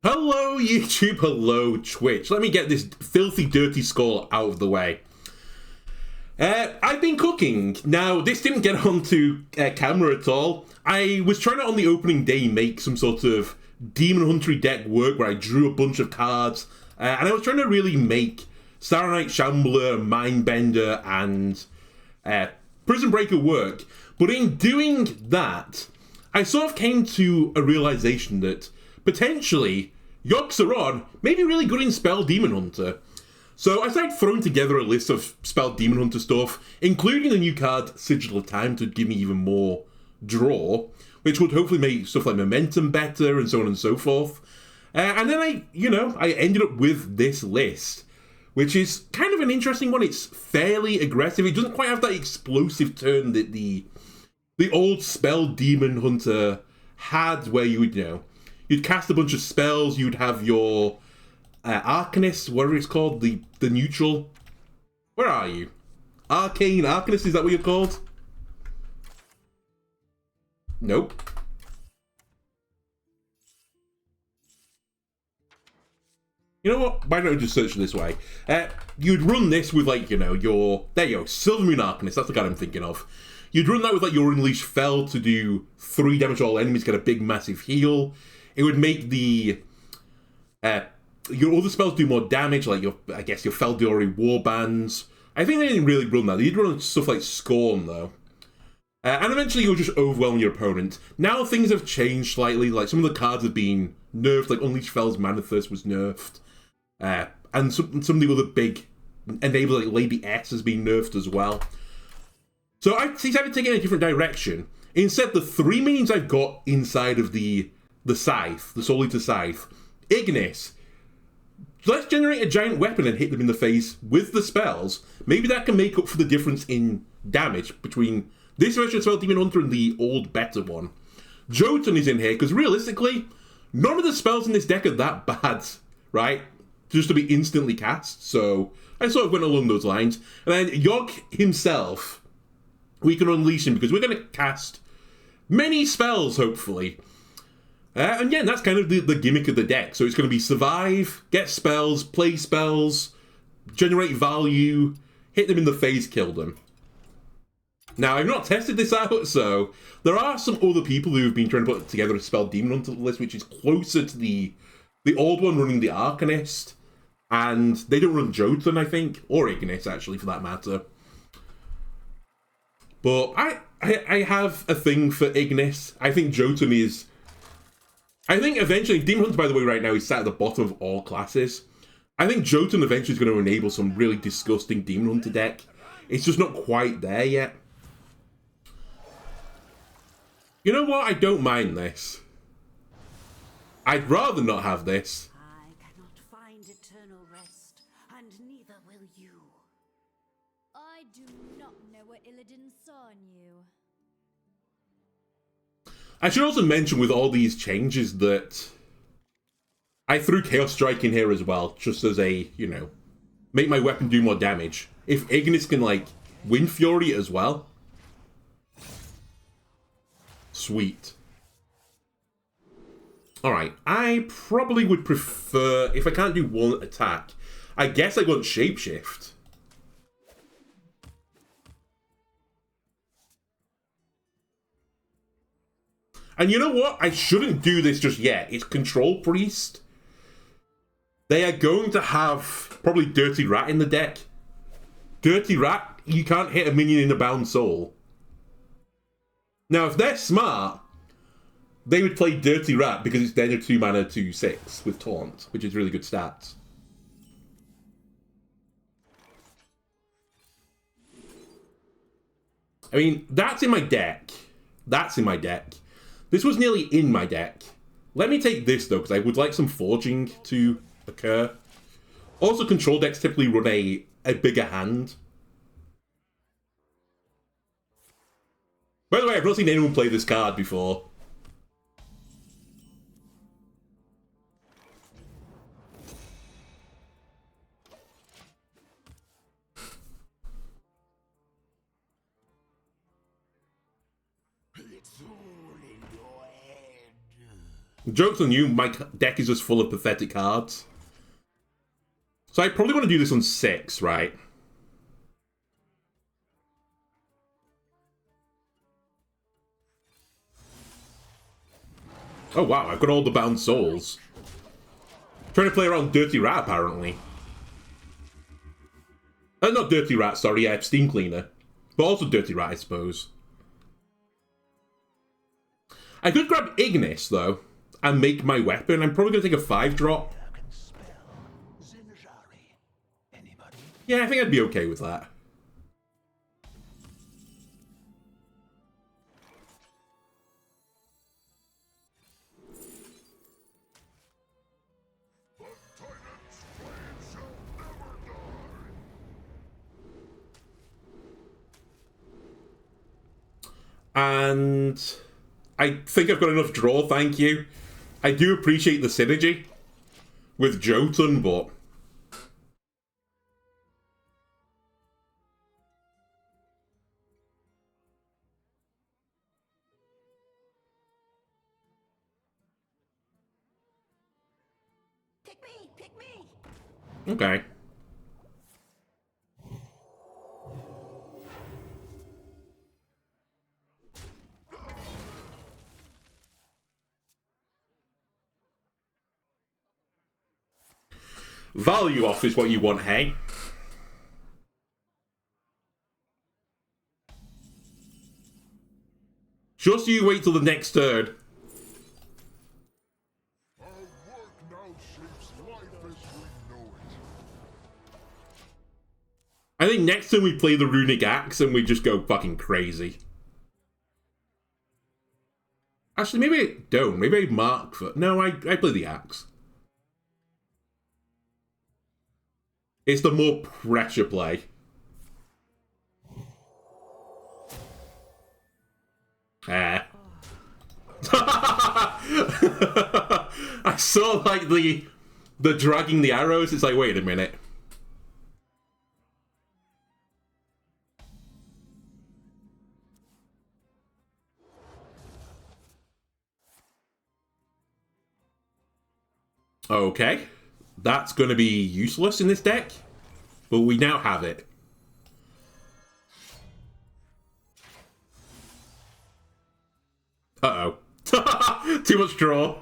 Hello YouTube, hello Twitch. Let me get this filthy, dirty skull out of the way. I've been cooking. Now, this didn't get onto camera at all. I was trying to, on the opening day, make some sort of Demon Hunter deck work where I drew a bunch of cards. And I was trying to really make Starry Night Shambler, Mindbender, and Prison Breaker work. But in doing that, I sort of came to a realization that potentially Yogg may be really good in Spell Demon Hunter. So I started throwing together a list of Spell Demon Hunter stuff, including the new card Sigil of Time to give me even more draw, which would hopefully make stuff like momentum better and so on and so forth. And then I ended up with this list, which is kind of an interesting one. It's fairly aggressive. It doesn't quite have that explosive turn that the old Spell Demon Hunter had, where you would, you'd cast a bunch of spells, you'd have your Arcanist, whatever it's called, the neutral. Where are you? Arcane Arcanist, is that what you're called? Nope. You know what? Why don't I just search this way? You'd run this with, your... There you go, Silvermoon Arcanist, that's the card I'm thinking of. You'd run that with, your Unleash Fel to do 3 damage to all enemies, get a big, massive heal. It would make the... your other spells do more damage, like your Fel'dorei Warbands. I think they didn't really run that. They did run stuff like Scorn, though. And eventually you'll just overwhelm your opponent. Now things have changed slightly, like some of the cards have been nerfed, like Unleash Fel's Mana Thirst was nerfed. And some of the other big enablers, like Lady S, has been nerfed as well. So I decided to take it in a different direction. Instead, the 3 minions I've got inside of the Scythe, the Soul Eater Scythe, Ignis. Let's generate a giant weapon and hit them in the face with the spells. Maybe that can make up for the difference in damage between this version of Spell Demon Hunter and the old, better one. Jotun is in here, because realistically, none of the spells in this deck are that bad, right? Just to be instantly cast, so I sort of went along those lines. And then Yogg himself, we can unleash him, because we're going to cast many spells, hopefully. And yeah, that's kind of the gimmick of the deck. So it's going to be survive, get spells, play spells, generate value, hit them in the face, kill them. Now, I've not tested this out, so there are some other people who have been trying to put together a Spell Demon Hunter list, which is closer to the old one running the Arcanist. And they don't run Jotun, I think, or Ignis, actually, for that matter. But I have a thing for Ignis. I think Jotun is... I think eventually, Demon Hunter, by the way, right now, is sat at the bottom of all classes. I think Jotun eventually is going to enable some really disgusting Demon Hunter deck. It's just not quite there yet. You know what? I don't mind this. I'd rather not have this. I cannot find eternal rest, and neither will you. I do not know what Illidan saw in you. I should also mention with all these changes that I threw Chaos Strike in here as well, just as a, make my weapon do more damage. If Ignis can, Wind Fury it as well. Sweet. Alright, I probably would prefer, if I can't do one attack, I guess I want Shapeshift. And you know what? I shouldn't do this just yet. It's Control Priest. They are going to have probably Dirty Rat in the deck. Dirty Rat, you can't hit a minion in a bound soul. Now, if they're smart, they would play Dirty Rat because it's then a 2 mana 2/6 with Taunt, which is really good stats. I mean, that's in my deck. That's in my deck. This was nearly in my deck. Let me take this, though, because I would like some forging to occur. Also, control decks typically run a bigger hand. By the way, I've not seen anyone play this card before. It's all in your head. Joke's on you, my deck is just full of pathetic cards. So I probably want to do this on 6, right? Oh wow, I've got all the bound souls. Trying to play around Dirty Rat, apparently. Not Dirty Rat, sorry, Steam Cleaner. But also Dirty Rat, I suppose. I could grab Ignis, though, and make my weapon. I'm probably going to take a 5-drop. Yeah, I think I'd be okay with that. And I think I've got enough draw, thank you. I do appreciate the synergy with Jotun, but... Pick me! Okay. Value off is what you want, hey? Just you wait till the next turn. Our work now shapes life as we know it. I think next time we play the Runic Axe and we just go fucking crazy. Actually, maybe I don't. Maybe I mark for... No, I play the Axe. It's the more pressure play. I saw like the dragging the arrows. It's like, wait a minute. Okay. That's going to be useless in this deck, but we now have it. Uh-oh. Too much draw.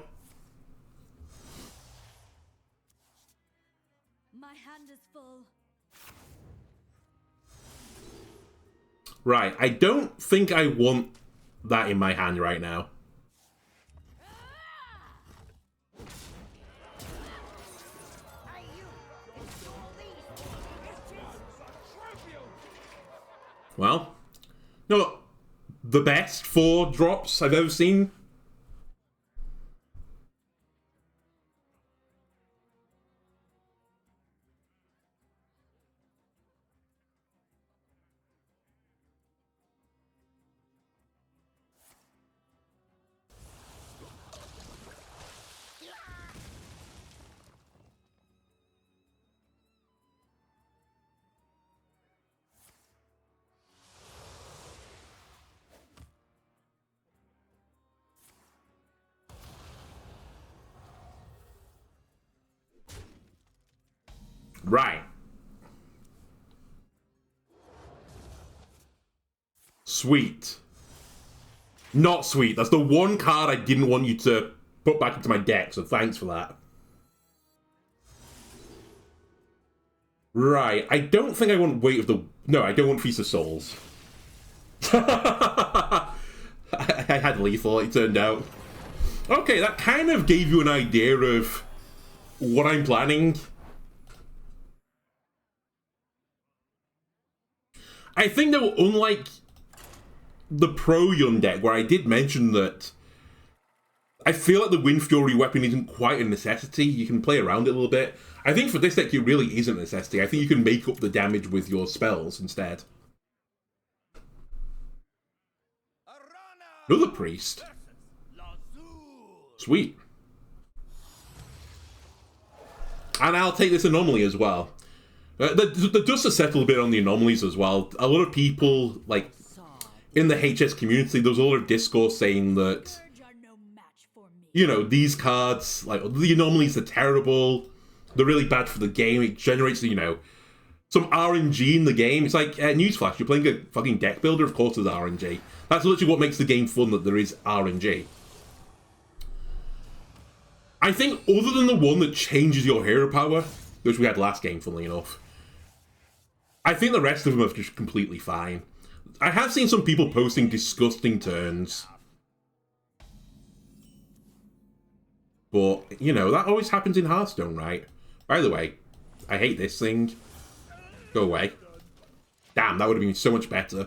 My hand is full. Right, I don't think I want that in my hand right now. Well, not the best 4 drops I've ever seen. Right. Sweet. Not sweet. That's the one card I didn't want you to put back into my deck, so thanks for that. Right. I don't think I want Weight of the... No, I don't want Feast of Souls. I had lethal, it turned out. Okay, that kind of gave you an idea of what I'm planning. I think, though, unlike the Pro Yun deck, where I did mention that I feel like the Wind Fury weapon isn't quite a necessity. You can play around it a little bit. I think for this deck, it really isn't a necessity. I think you can make up the damage with your spells instead. Another Priest. Sweet. And I'll take this Anomaly as well. The dust has settled a bit on the anomalies as well. A lot of people, like, in the HS community, there's a lot of discourse saying that Birds are no match for me. you know, these cards, like, the anomalies are terrible. They're really bad for the game. It generates, you know, some RNG in the game. It's like, newsflash, you're playing a fucking deck builder, of course there's RNG. That's literally what makes the game fun, that there is RNG. I think, other than the one that changes your hero power, which we had last game, funnily enough, I think the rest of them are just completely fine. I have seen some people posting disgusting turns. But, you know, that always happens in Hearthstone, right? By the way, I hate this thing. Go away. Damn, that would have been so much better.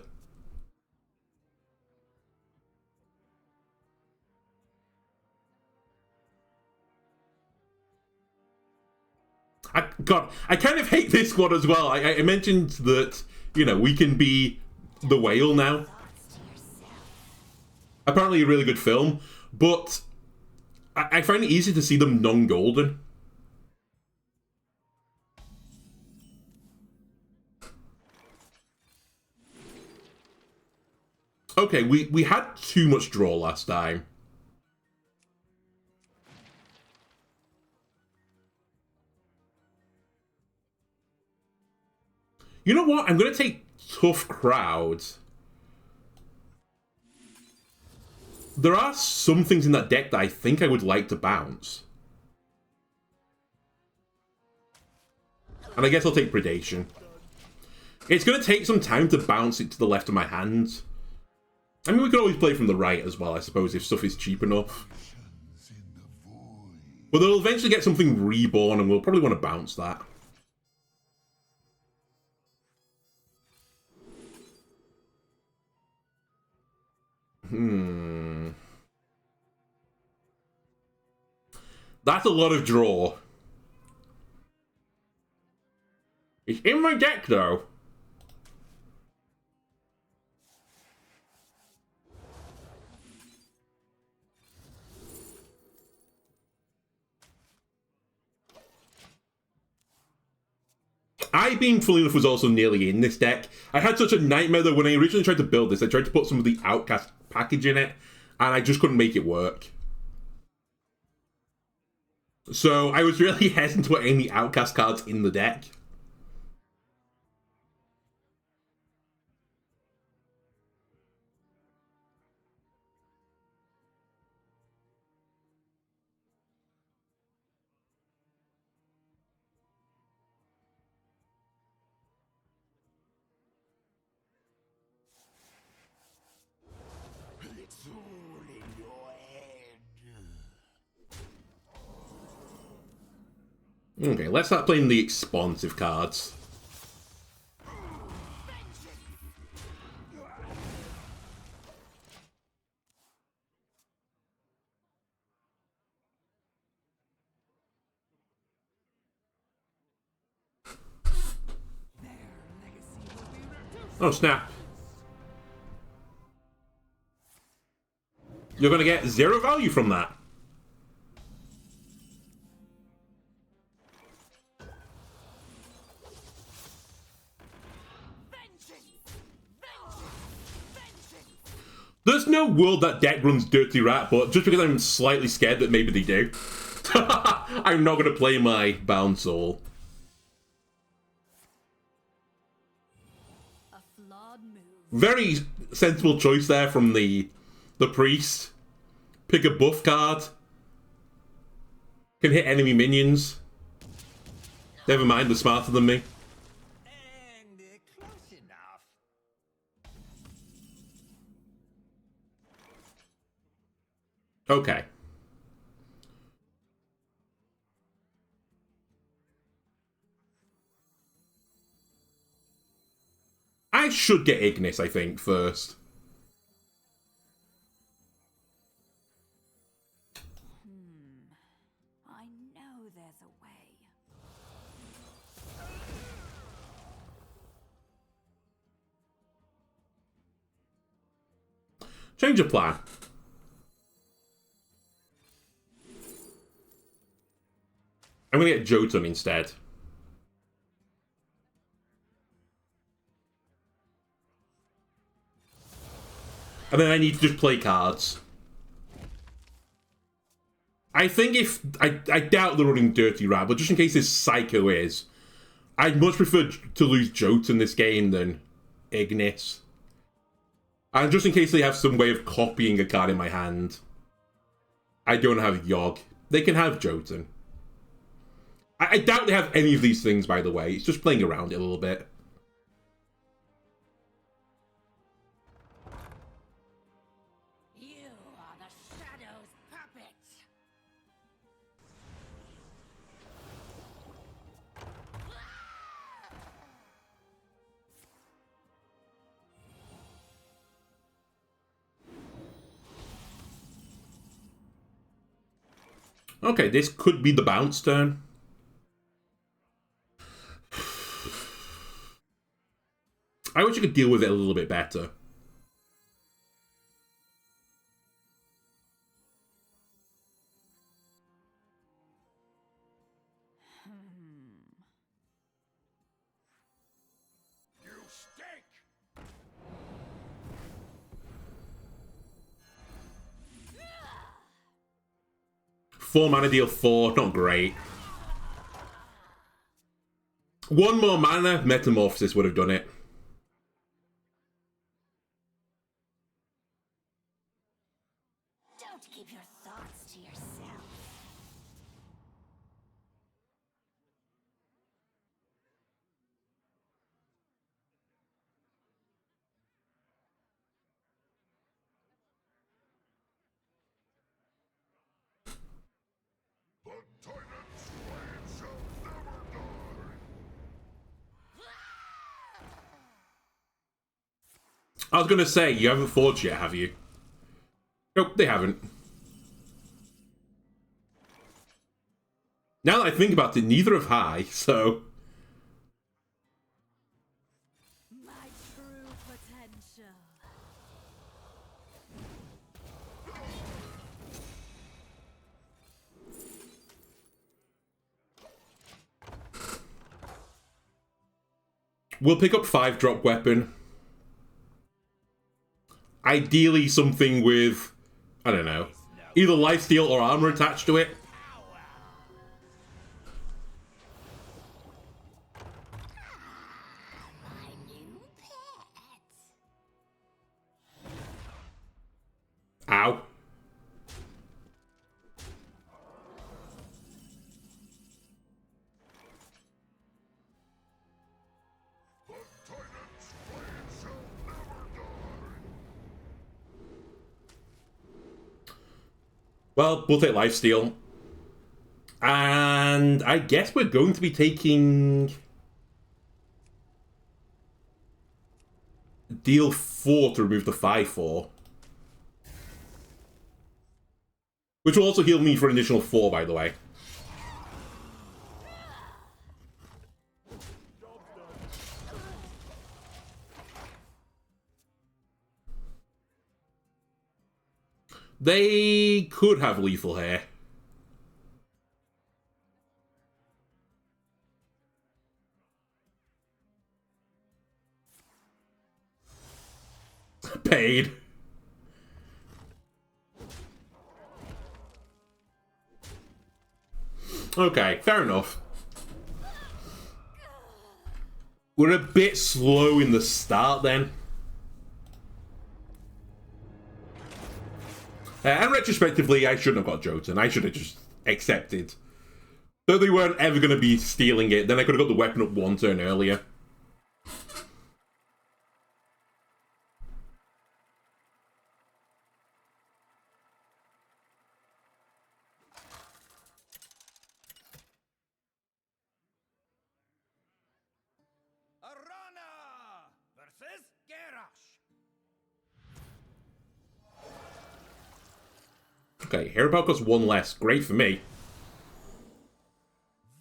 God, I kind of hate this one as well. I mentioned that, you know, we can be the whale now. Apparently a really good film, but I find it easy to see them non-golden. Okay, we had too much draw last time. You know what? I'm going to take Tough Crowds. There are some things in that deck that I think I would like to bounce. And I guess I'll take Predation. It's going to take some time to bounce it to the left of my hand. I mean, we could always play from the right as well, I suppose, if stuff is cheap enough. But they'll eventually get something reborn, and we'll probably want to bounce that. That's a lot of draw. It's in my deck, though. I-Beam, fully enough, was also nearly in this deck. I had such a nightmare that when I originally tried to build this, I tried to put some of the Outcast package in it, and I just couldn't make it work. So I was really hesitant to put any Outcast cards in the deck. It's all in your head. Okay, let's start playing the expansive cards. Oh, snap. You're going to get 0 value from that. There's no world that deck runs Dirty Rat, but just because I'm slightly scared that maybe they do, I'm not going to play my Bound Soul. A flawed move. Very sensible choice there from the priest. Pick a buff card. Can hit enemy minions. Never mind, they're smarter than me. And close enough. Okay. I should get Ignis, I think, first. I know there's a way. Change of plan. I'm going to get Jotun instead. And then I need to just play cards. I think if... I doubt they're running Dirty Rat, but just in case this Psycho is, I'd much prefer to lose Jotun this game than Ignis. And just in case they have some way of copying a card in my hand, I don't have Yogg. They can have Jotun. I doubt they have any of these things, by the way. It's just playing around it a little bit. You are the Shadow's puppet. Okay, this could be the bounce turn. I wish I could deal with it a little bit better. You stink! 4 mana, deal 4. Not great. 1 more mana, Metamorphosis would have done it. Don't keep your thoughts to yourself. The Titan's blade shall never die! I was going to say, you haven't forged yet, have you? Nope, they haven't. Now that I think about it, neither have I, so... My true potential. We'll pick up 5-drop weapon. Ideally something with, I don't know, either lifesteal or armor attached to it. My new pet. Ow. The Titan's blade shall never die! Well, we'll take lifesteal. And I guess we're going to be taking... Deal 4 to remove the 5/4. Which will also heal me for an additional 4, by the way. They could have lethal here. Paid. Okay, fair enough. We're a bit slow in the start then. And retrospectively, I shouldn't have got Jotun. I should have just accepted. Though they weren't ever going to be stealing it, then I could have got the weapon up 1 turn earlier. Arana versus Garrosh. Okay, Hero Power costs 1 less. Great for me.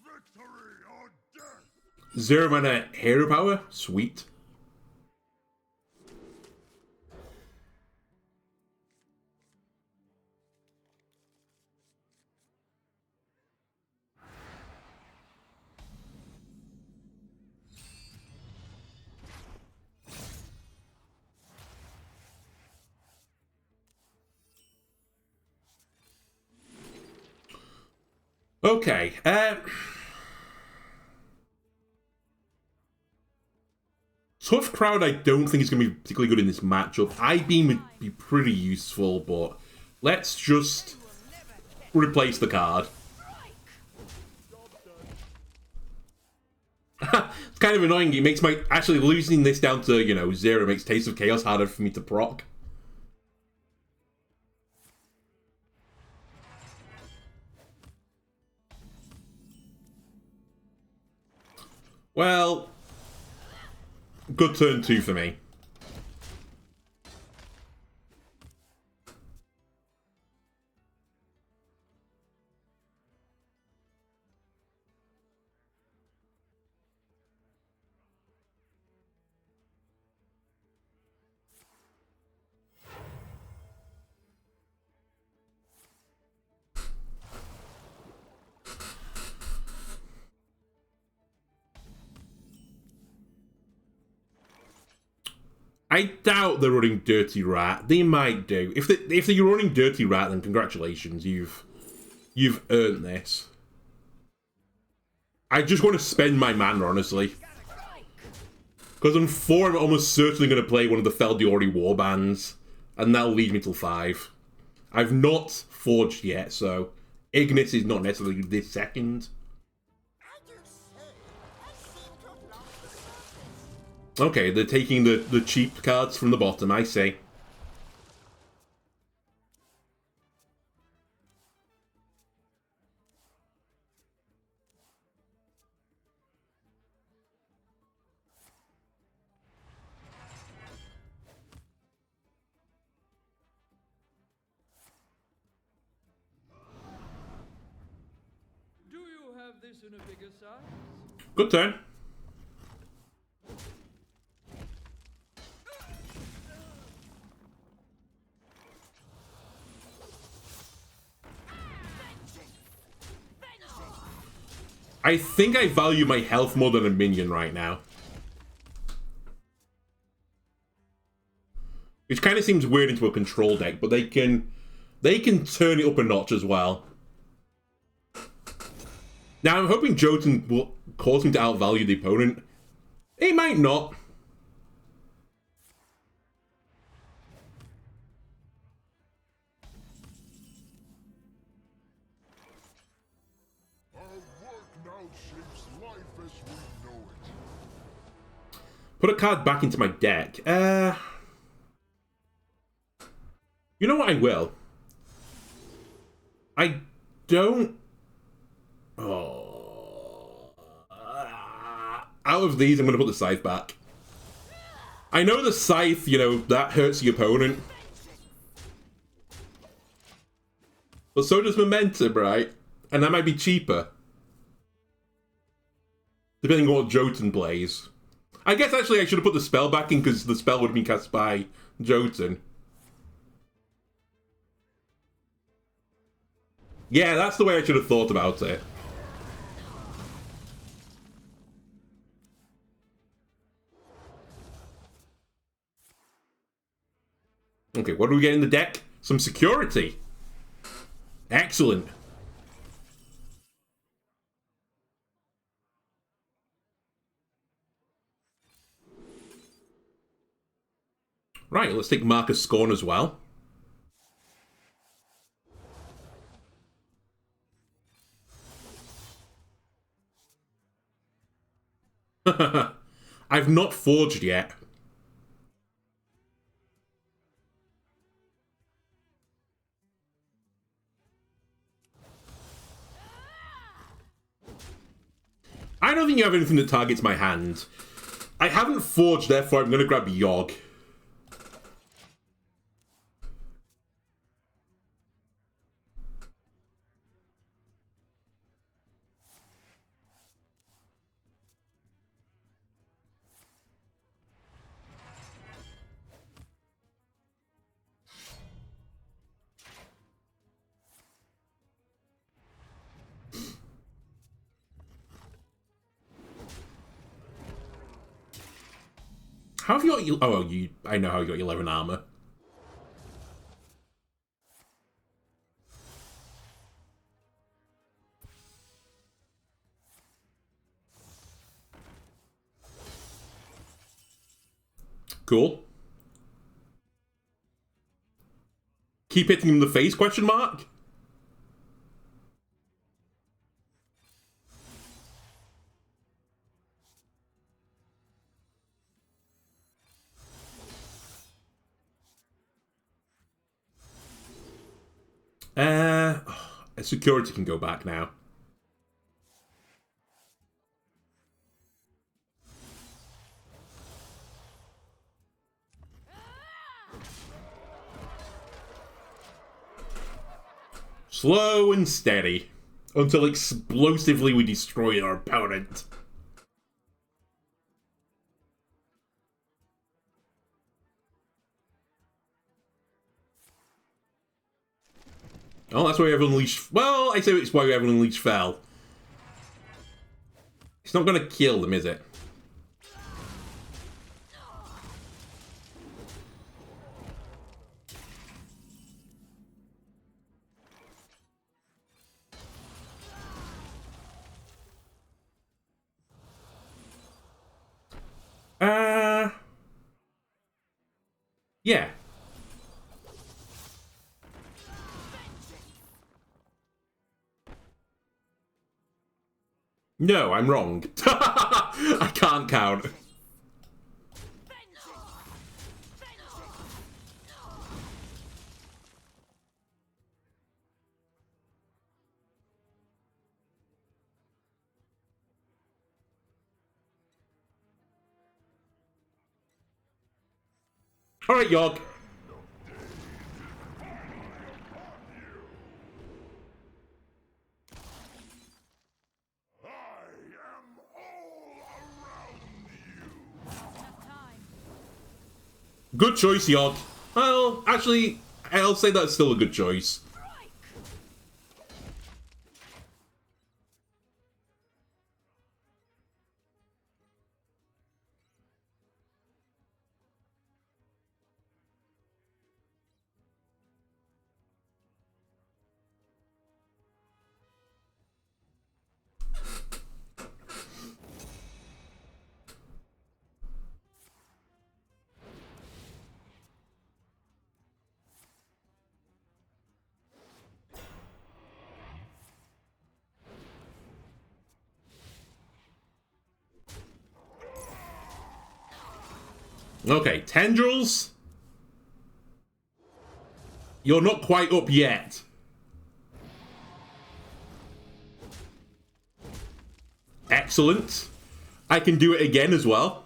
Victory or death! 0 mana Hero Power? Sweet. Okay. Tough Crowd I don't think is going to be particularly good in this matchup. I-Beam would be pretty useful, but let's just replace the card. It's kind of annoying. It makes my... Actually, losing this down to, you know, 0 makes Taste of Chaos harder for me to proc. Well, good turn 2 for me. I doubt they're running Dirty Rat. They might do. If they're running Dirty Rat, then congratulations, you've earned this. I just want to spend my mana, honestly. Because on 4, I'm almost certainly going to play one of the Fel'dorei Warbands, and that'll lead me till 5. I've not forged yet, so Ignis is not necessarily this second. Okay, they're taking the cheap cards from the bottom, I see. Do you have this in a bigger size? Good turn. I think I value my health more than a minion right now. Which kind of seems weird into a control deck, but they can turn it up a notch as well. Now I'm hoping Jotun will cause him to outvalue the opponent. He might not. Put a card back into my deck. You know what I will? I don't... Oh. Out of these, I'm going to put the Scythe back. I know the Scythe, you know, that hurts the opponent. But so does Momentum, right? And that might be cheaper. Depending on what Jotun plays. I guess actually I should have put the spell back in because the spell would have been cast by Jotun. Yeah, that's the way I should have thought about it. Okay, what do we get in the deck? Some security. Excellent. Right, let's take Marcus Scorn as well. I've not forged yet. I don't think you have anything that targets my hand. I haven't forged, therefore I'm going to grab Yogg. How have you got... Oh, I know how you got 11 armor. Cool. Keep hitting him in the face, question mark? Security can go back now. Slow and steady, until explosively we destroy our opponent. Oh, that's why we have Unleashed... Well, I say it's why we have Unleashed Fel. It's not going to kill them, is it? Yeah. No, I'm wrong. I can't count. Alright, Yogg. Good choice, Yogg. Well, actually, I'll say that's still a good choice. Okay, tendrils. You're not quite up yet. Excellent. I can do it again as well.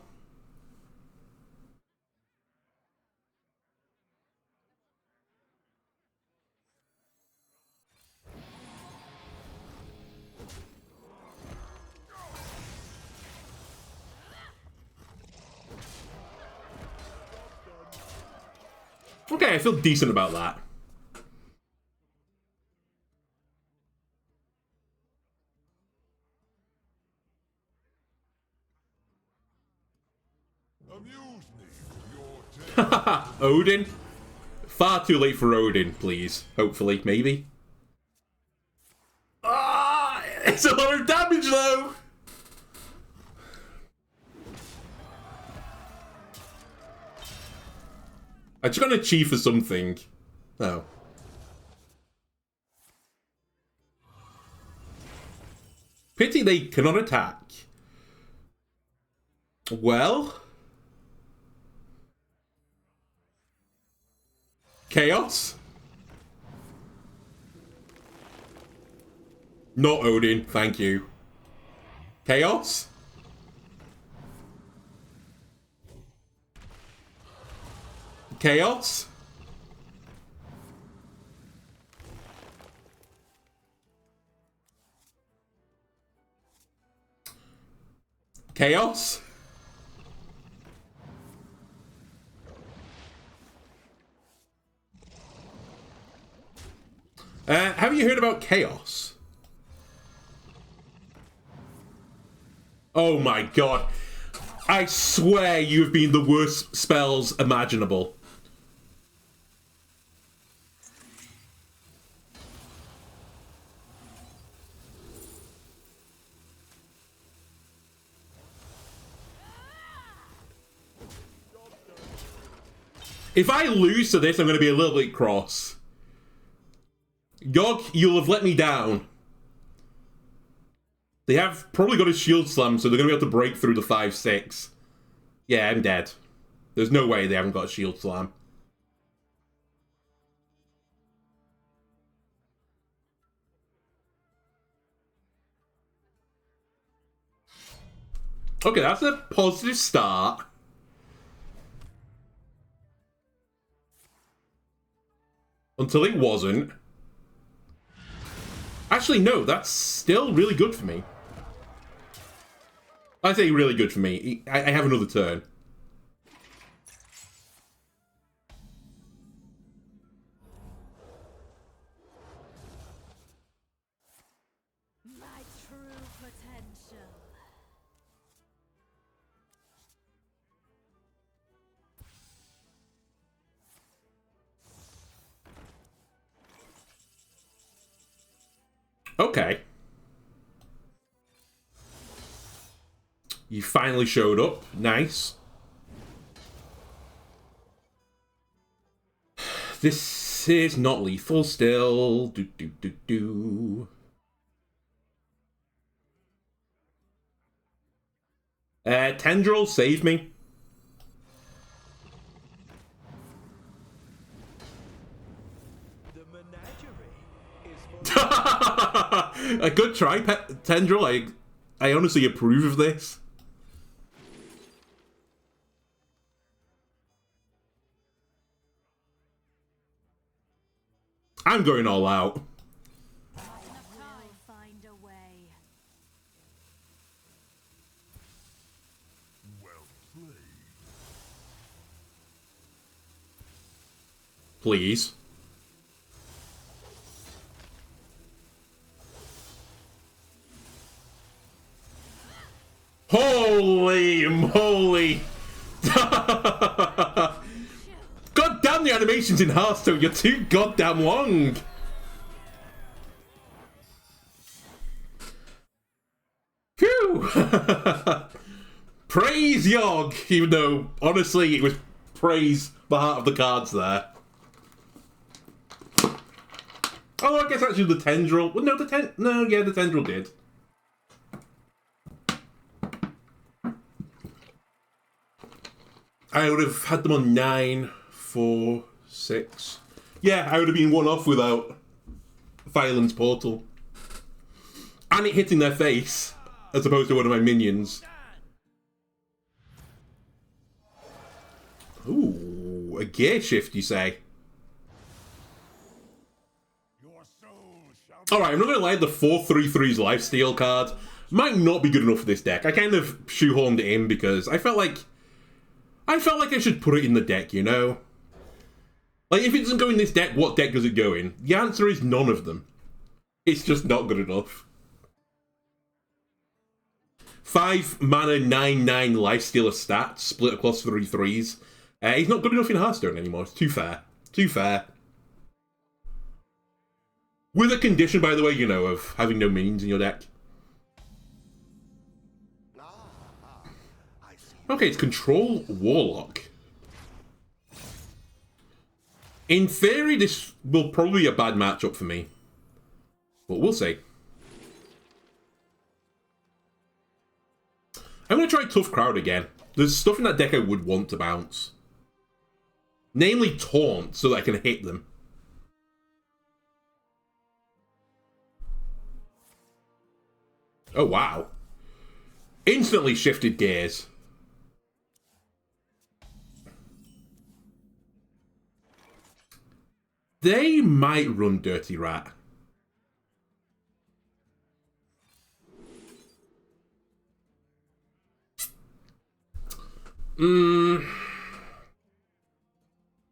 Okay, I feel decent about that. Odin? Far too late for Odin, please. Hopefully, maybe. Ah, it's a lot of damage though! I just got an achieve for something. Oh. Pity they cannot attack. Well... Chaos? Not Odin, thank you. Chaos? Chaos? Chaos? Have you heard about Chaos? Oh my god. I swear you have been the worst spells imaginable. If I lose to this, I'm going to be a little bit cross. Yogg, you'll have let me down. They have probably got a shield slam, so they're going to be able to break through the 5-6. Yeah, I'm dead. There's no way they haven't got a shield slam. Okay, that's a positive start. Until it wasn't. Actually, no, that's still really good for me. I say really good for me. I have another turn. My true potential. Okay. You finally showed up. Nice. This is not lethal still. Tendril, save me. The menagerie is A good try, Tendril. I honestly approve of this. I'm going all out. I find a way. Well played. Please. Holy moly! God damn the animations in Hearthstone, you're too goddamn long! Phew! Praise Yogg, even though, honestly, it was praise the heart of the cards there. Oh, I guess actually the Tendril. Well, no, the Tendril did. I would have had them on 9, 4, 6. Yeah, I would have been one off without Violence Portal. And it hitting their face, as opposed to one of my minions. Ooh, a gear shift, you say? Alright, I'm not gonna lie, the 4/3/3's Lifesteal card might not be good enough for this deck. I kind of shoehorned it in because I felt like I should put it in the deck, you know? Like, if it doesn't go in this deck, what deck does it go in? The answer is none of them. It's just not good enough. 5 mana, 9/9 Lifestealer stats, split across 3/3s. He's not good enough in Hearthstone anymore. It's too fair. Too fair. With a condition, by the way, you know, of having no minions in your deck. Okay, it's Control Warlock. In theory, this will probably be a bad matchup for me. But we'll see. I'm going to try Tough Crowd again. There's stuff in that deck I would want to bounce. Namely Taunt, so that I can hit them. Oh, wow. Instantly shifted gears. They might run Dirty Rat.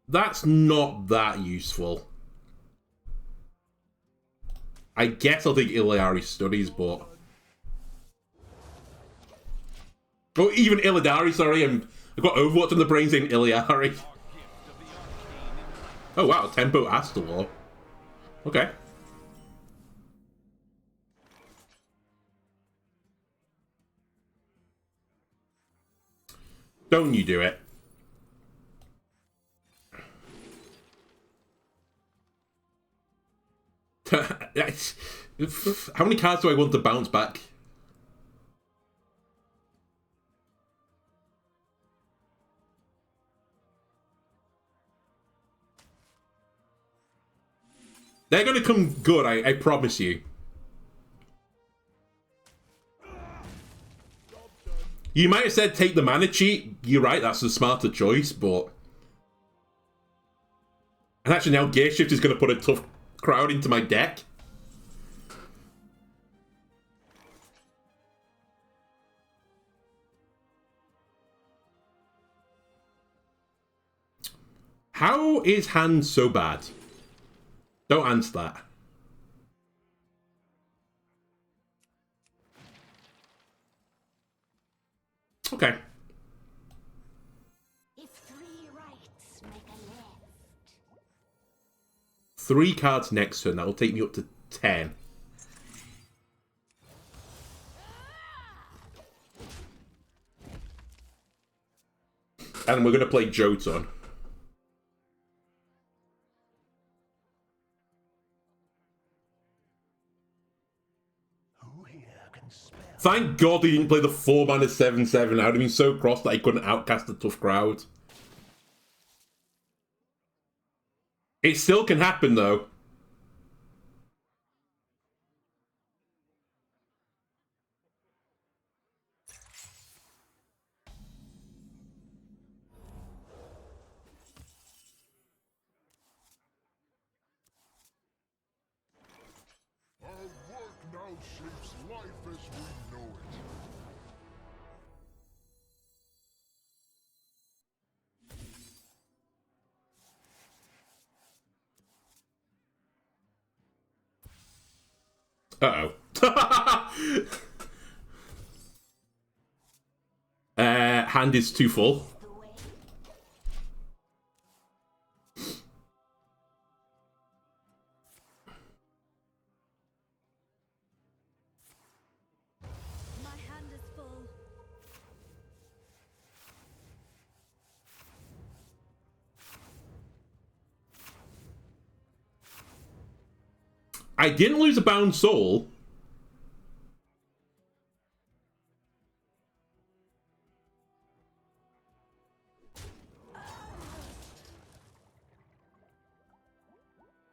That's not that useful. I guess I'll take Illidari Studies, but... Oh, even Illidari, sorry. I've got Overwatch on the brain saying Illidari. Oh wow, Tempo Astalor. Okay. Don't you do it. How many cards do I want to bounce back? They're gonna come good, I promise you. You might have said take the mana cheat. You're right, that's the smarter choice, but... And actually now Gear Shift is gonna put a tough crowd into my deck. How is hand so bad? Don't answer that. Okay. If 3 rights make a left. 3 cards next turn. That will take me up to 10. And we're going to play Jotun. Thank God he didn't play the 4-mana 7/7. I would have been so cross that I couldn't outcast the tough crowd. It still can happen, though. Our work now shapes life as we know it. Uh-oh. Hand is too full. My hand is full. I didn't lose a bound soul.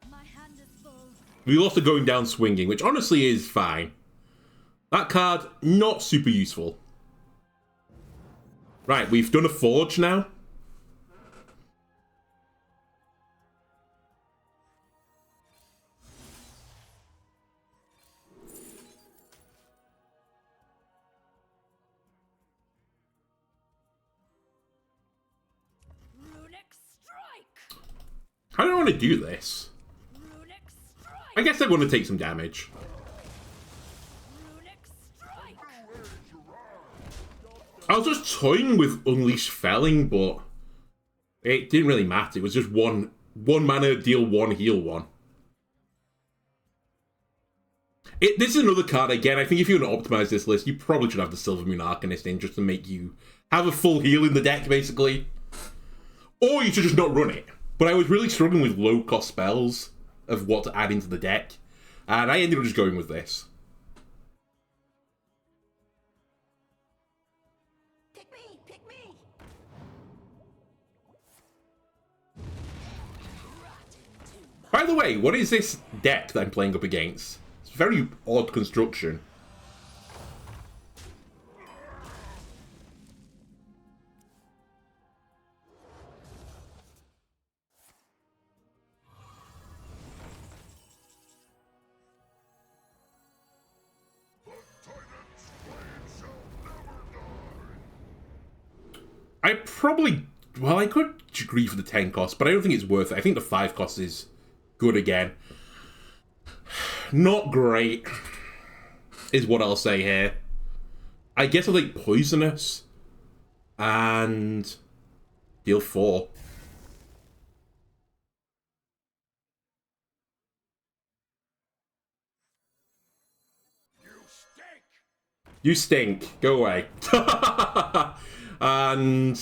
My hand is full. We lost a going down swinging, which honestly is fine. That card, not super useful. Right, we've done a forge now. Runic strike. How do I want to do this? Runic strike. I guess I want to take some damage. Runic strike. I was just toying with Unleash Felling, but it didn't really matter. It was just one mana, deal 1, heal 1. This is another card, again, I think if you want to optimize this list, you probably should have the Silver Moon Arcanist in just to make you have a full heal in the deck, basically. Or you should just not run it. But I was really struggling with low-cost spells of what to add into the deck, and I ended up just going with this. Pick me, pick me. By the way, what is this deck that I'm playing up against? It's a very odd construction. I probably... Well, I could agree for the 10 cost, but I don't think it's worth it. I think the 5 cost is good again. Not great, is what I'll say here. I guess I'll take Poisonous and deal 4. You stink. Go away. And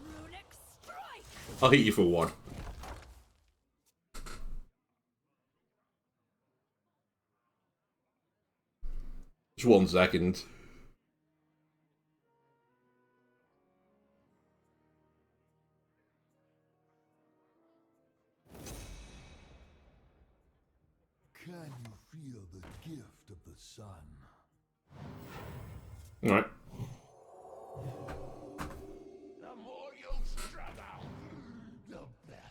Runic strike. I'll hit you for 1. Just 1 second. Can you feel the gift of the sun? Alright. The more you struggle, the better.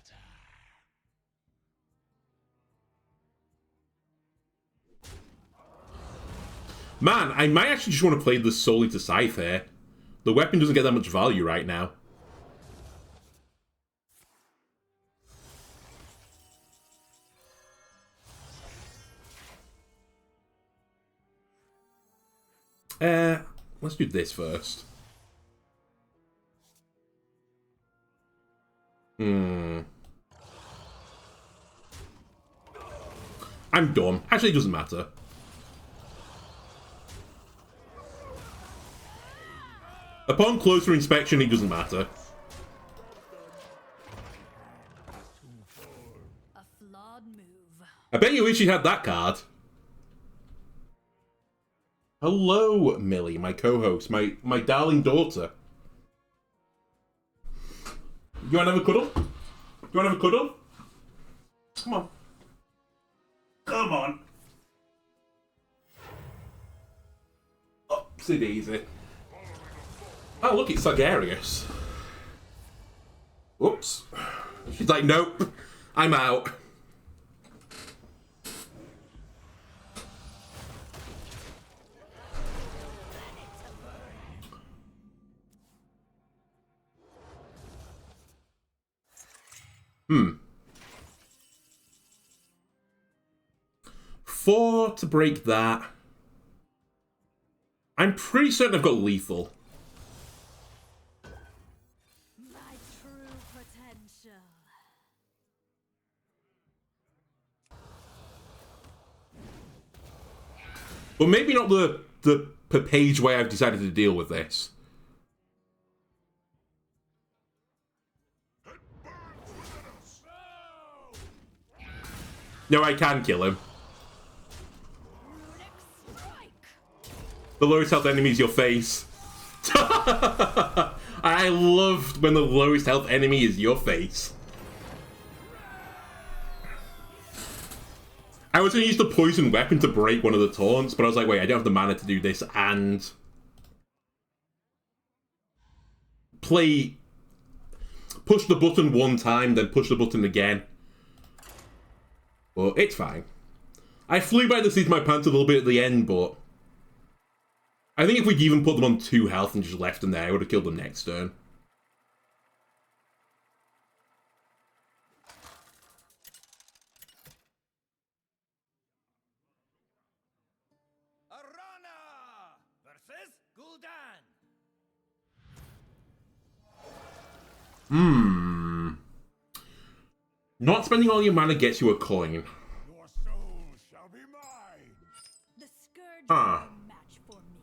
Man, I might actually just want to play this solely to Scythe here. The weapon doesn't get that much value right now. Let's do this first. I'm done. Actually, it doesn't matter. Upon closer inspection, it doesn't matter. A flawed move. I bet you wish you had that card. Hello, Millie, my co-host, my darling daughter. You wanna have a cuddle? You wanna have a cuddle? Come on. Come on. Oh, sit easy. Oh, look, it's Sagarius. Whoops. She's like, nope, I'm out. Four to break that. I'm pretty certain I've got lethal. My true potential. But maybe not the page way I've decided to deal with this. No, I can kill him. The lowest health enemy is your face. I loved when the lowest health enemy is your face. I was going to use the poison weapon to break one of the taunts, but I was like, wait, I don't have the mana to do this and push the button one time, then push the button again. But it's fine. I flew by the seat of my pants a little bit at the end, but I think if we'd even put them on 2 health and just left them there, I would have killed them next turn. Arana versus Gul'dan. Not spending all your mana gets you a coin. Your soul shall be mine. The scourge Ah. is no match for me.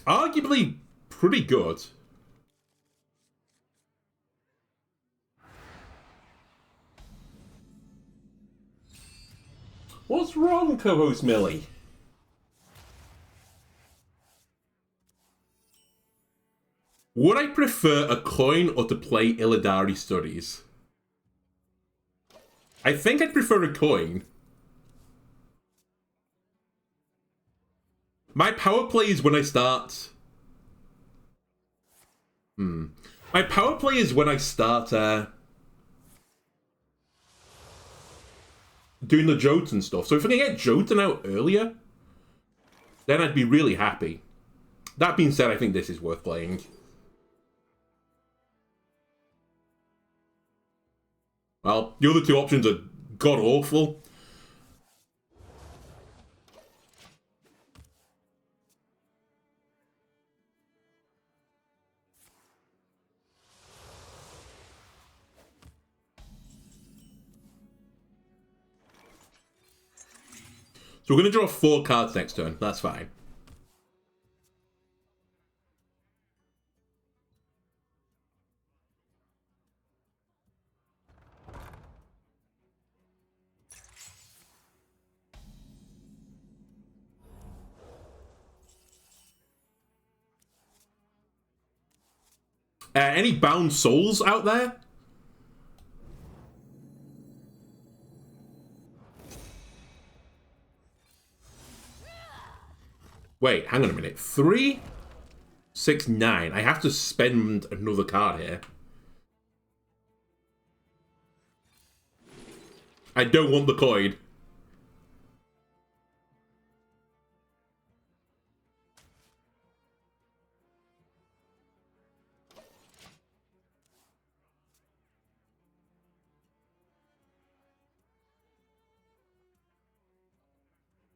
Arguably pretty good. What's wrong, co-host Millie? Would I prefer a coin or to play Illidari Studies? I think I'd prefer a coin. My power play is when I start... My power play is when I start doing the Jotun stuff. So if I can get Jotun out earlier, then I'd be really happy. That being said, I think this is worth playing. Well, the other 2 options are god-awful. So we're going to draw 4 cards next turn. That's fine. Any bound souls out there? Wait, hang on a minute. 3, 6, 9. I have to spend another card here. I don't want the coin.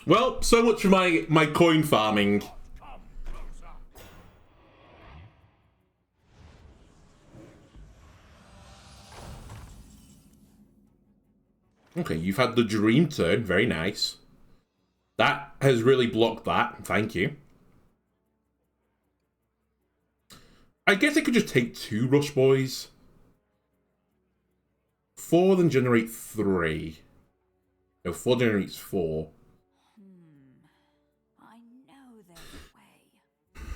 Well, so much for my coin farming. Okay, you've had the dream turn. Very nice. That has really blocked that. Thank you. I guess I could just take 2 Rush Boys. 4, then generate 3. No, 4 generates 4. I know there's a way.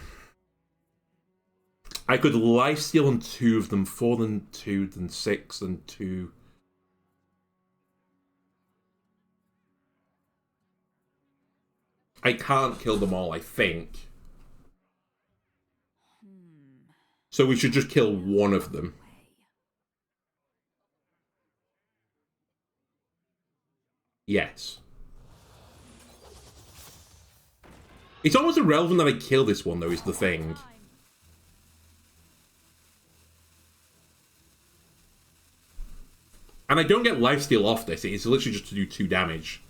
I could lifesteal on 2 of them. 4, then 2, then 6, then 2. I can't kill them all, I think. So we should just kill one of them. Yes. It's almost irrelevant that I kill this one, though, is the thing. And I don't get lifesteal off this, it's literally just to do 2 damage.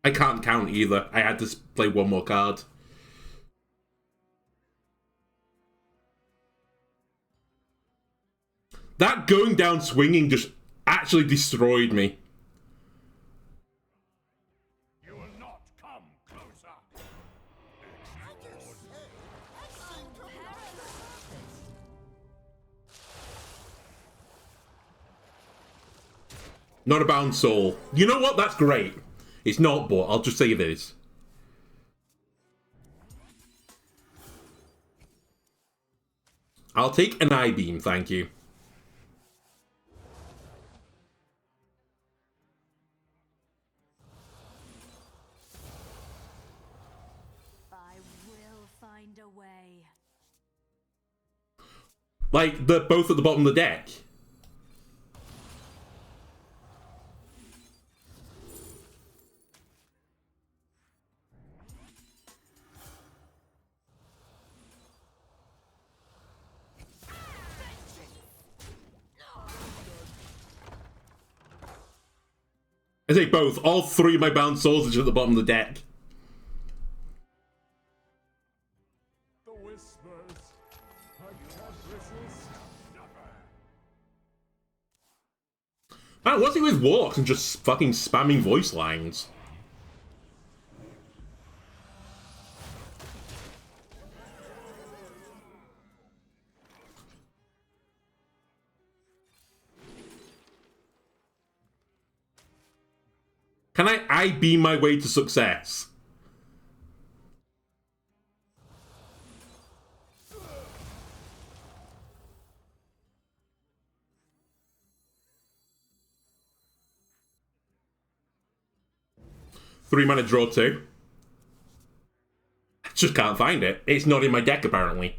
I can't count either. I had to play one more card. That going down swinging just actually destroyed me. You will not come closer. Not a bound soul. You know what? That's great. It's not, but I'll just say it is. I'll take an I-beam, thank you. I will find a way. Like, they're both at the bottom of the deck. I say both. All 3 of my bound souls are just at the bottom of the deck. The whispers. I can't resist. Man, what's it with Warlocks and just fucking spamming voice lines? Can I beam my way to success? Three mana draw 2. I just can't find it. It's not in my deck apparently.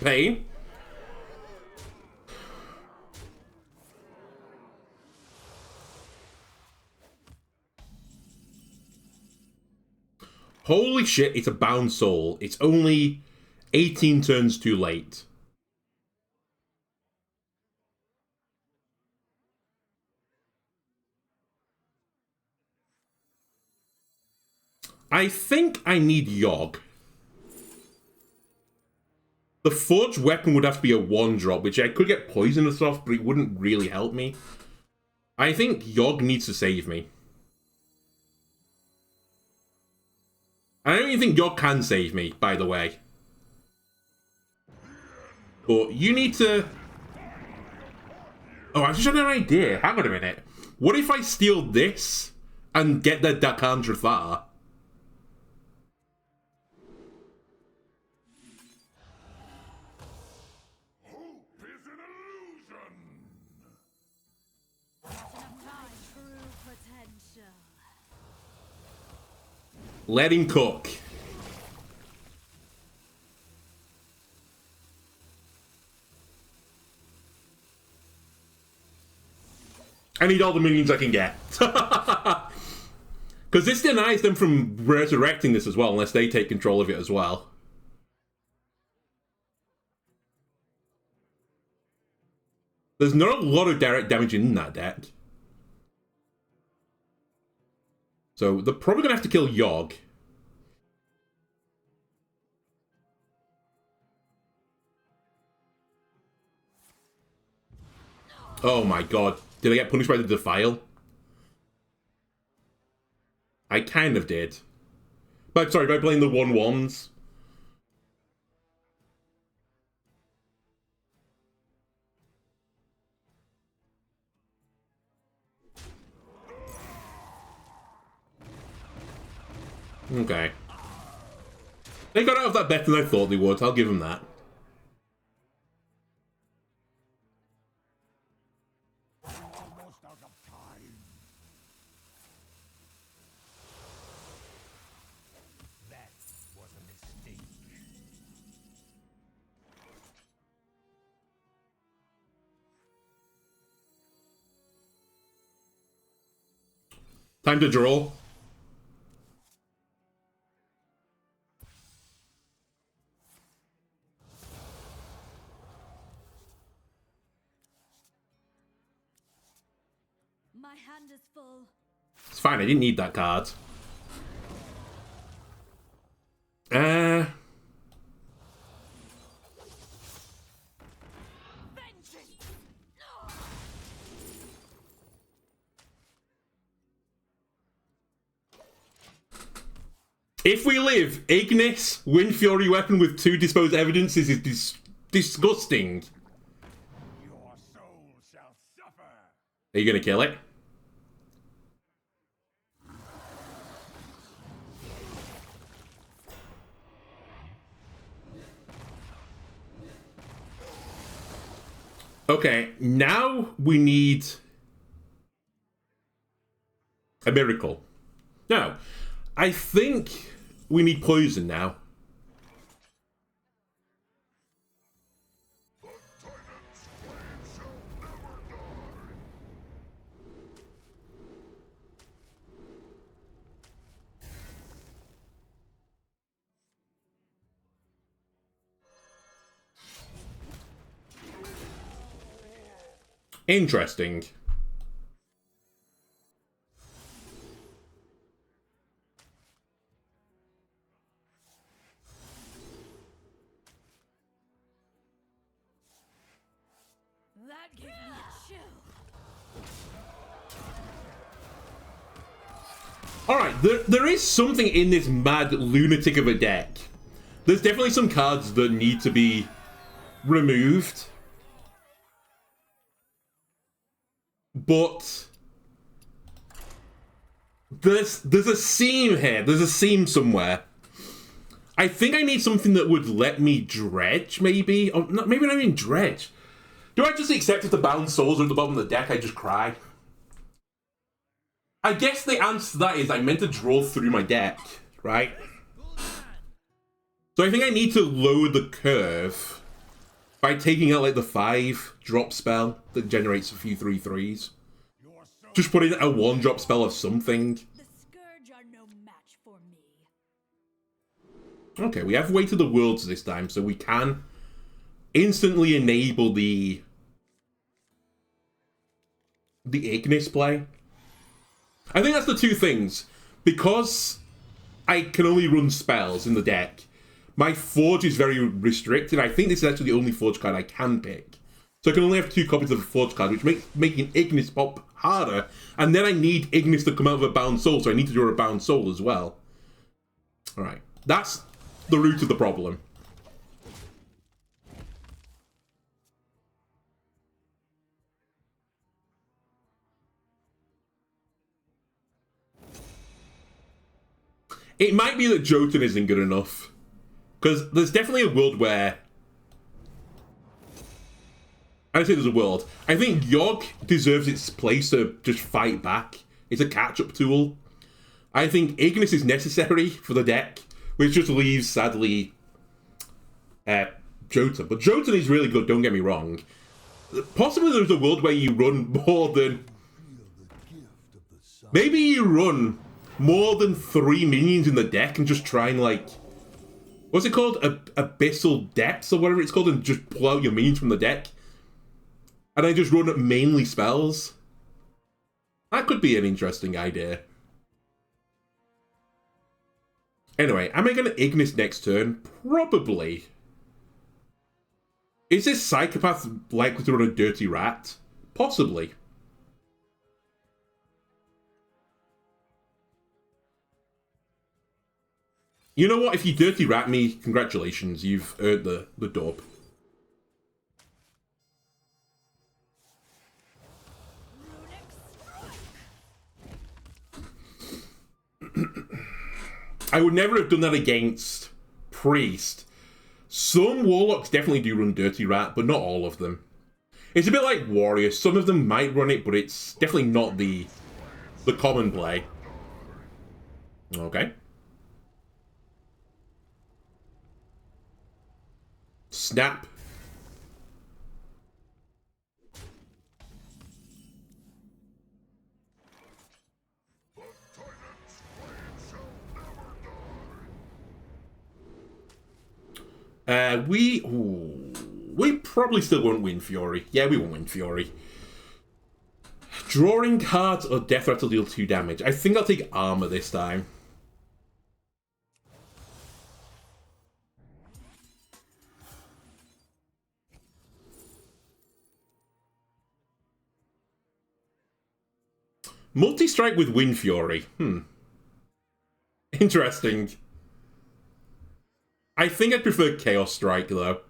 Pain. Holy shit, it's a bound soul. It's only 18 turns too late. I think I need Yogg. The forged weapon would have to be a 1-drop, which I could get poisonous off, but it wouldn't really help me. I think Yogg needs to save me. I don't even think Yogg can save me, by the way. But you need to... Oh, I just had an idea. Hang on a minute. What if I steal this and get the Dakandra Thar? Let him cook. I need all the minions I can get. Because this denies them from resurrecting this as well, unless they take control of it as well. There's not a lot of direct damage in that deck. So they're probably going to have to kill Yogg. Oh my god. Did I get punished by the Defile? I kind of did. But sorry, by playing the 1/1s. Okay. They got out of that better than I thought they would, I'll give them that. Almost out of time. That was a mistake. Time to draw. My hand is full. It's fine, I didn't need that card. If we live, Ignis, Wind Fury weapon with 2 Dispose of Evidence is disgusting. Your soul shall suffer. Are you gonna kill it? Okay, now we need a miracle. No, I think we need poison now. Interesting. That gave me a chill. Alright, there is something in this mad lunatic of a deck. There's definitely some cards that need to be removed. But there's a seam here. There's a seam somewhere. I think I need something that would let me dredge, maybe? Or not, maybe not even dredge. Do I just accept if the bound souls are at the bottom of the deck, I just cry? I guess the answer to that is I meant to draw through my deck, right? So I think I need to lower the curve by taking out like the 5-drop spell that generates a few 3/3s. Just put in a 1-drop spell of something. The Scourge are no match for me. Okay, we have Weight of the Worlds this time, so we can instantly enable the Ignis play. I think that's the two things. Because I can only run spells in the deck, my Forge is very restricted. I think this is actually the only Forge card I can pick. So I can only have 2 copies of a Forge card, which makes making Ignis pop harder. And then I need Ignis to come out of a Bound Soul, so I need to draw a Bound Soul as well. Alright, that's the root of the problem. It might be that Jotun isn't good enough. Because there's definitely a world where... I say there's a world. I think Yogg deserves its place to just fight back. It's a catch-up tool. I think Ignis is necessary for the deck, which just leaves, sadly, Jotun. But Jotun is really good, don't get me wrong. Possibly there's a world where you run more than... Maybe you run more than 3 minions in the deck and just try and, like... What's it called? Abyssal Depths or whatever it's called, and just pull out your minions from the deck. And I just run mainly spells. That could be an interesting idea. Anyway, am I going to Ignis next turn? Probably. Is this Psychopath likely to run a Dirty Rat? Possibly. You know what? If you Dirty Rat me, congratulations. You've earned the dub. I would never have done that against Priest. Some Warlocks definitely do run Dirty Rat, but not all of them. It's a bit like Warriors. Some of them might run it, but it's definitely not the common play. Okay. Snap. We probably still won't win Fury. Yeah, we won't win Fury. Drawing cards or Death Threat will deal 2 damage. I think I'll take Armor this time. Multi-strike with Wind Fury. Interesting. I think I'd prefer Chaos Strike, though.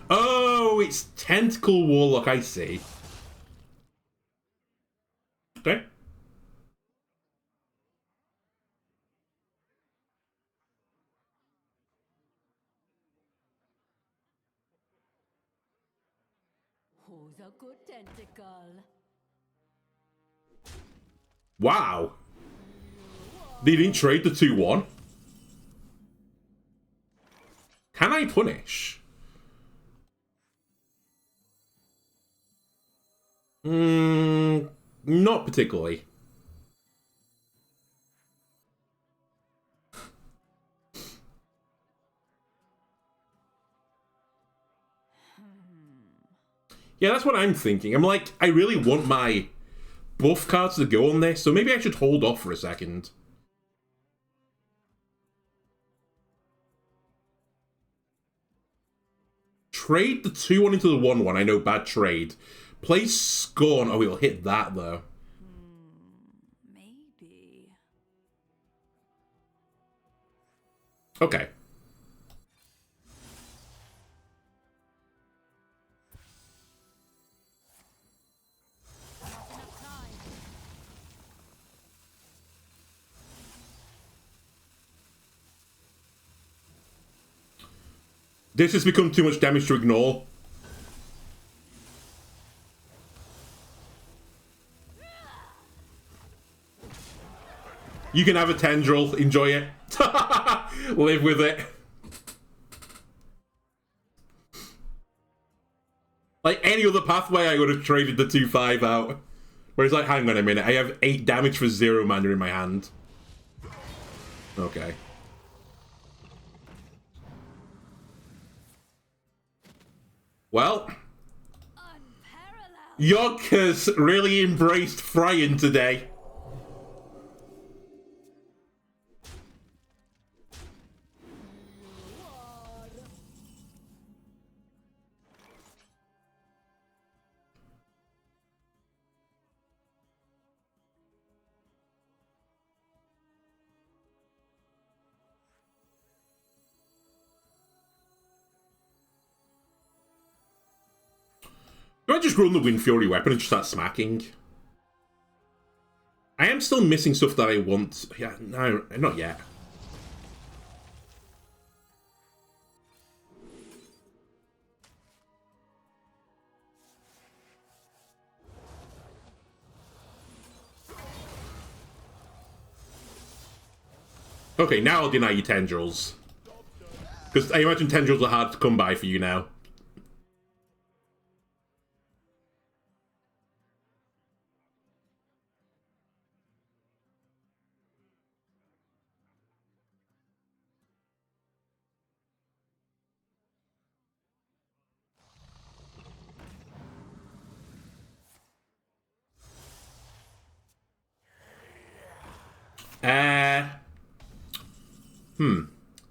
Oh, it's Tentacle Warlock, I see. Okay. Who's a good tentacle? Wow. They didn't trade the 2-1. Can I punish? Not particularly. Yeah, that's what I'm thinking. I'm like, I really want my buff cards to go on this, so maybe I should hold off for a second. Trade the 2-1 into the 1-1. I know, bad trade. Play Scorn. Oh, it'll hit that, though. Maybe. Okay. This has become too much damage to ignore. You can have a tendril, enjoy it. Live with it. Like any other pathway, I would have traded the 2-5 out. Whereas like, hang on a minute, I have 8 damage for 0 mana in my hand. Okay. Well, Unparalleled. Yogg has really embraced Fryin today. Do I just run the Wind Fury weapon and just start smacking? I am still missing stuff that I want. Yeah, no, not yet. Okay, now I'll deny you tendrils. Because I imagine tendrils are hard to come by for you now.